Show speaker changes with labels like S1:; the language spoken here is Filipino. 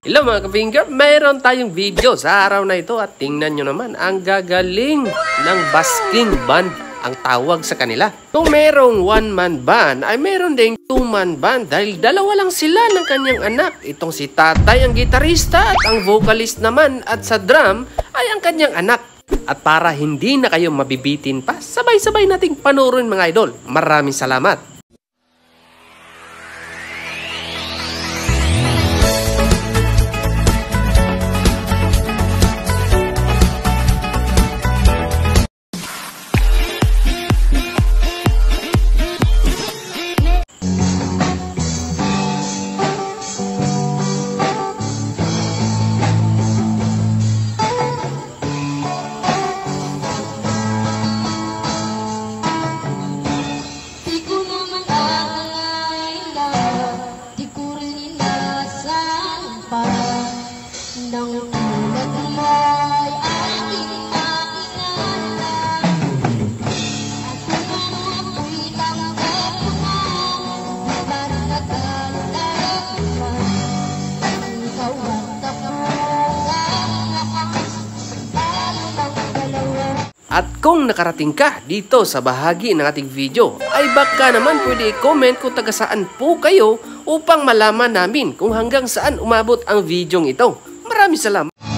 S1: Hello mga ka-finger, mayroon tayong video sa araw na ito at tingnan nyo naman ang gagaling ng basking band ang tawag sa kanila. Kung merong one-man band ay meron ding two-man band dahil dalawa lang sila ng kanyang anak. Itong si tatay ang gitarista at ang vocalist naman at sa drum ay ang kanyang anak. At para hindi na kayo mabibitin pa, sabay-sabay nating panurin mga idol. Maraming salamat. At kung nakarating ka dito sa bahagi ng ating video, ay baka naman pwede i-comment kung taga saan po kayo upang malaman namin kung hanggang saan umabot ang videong ito. Maraming salamat!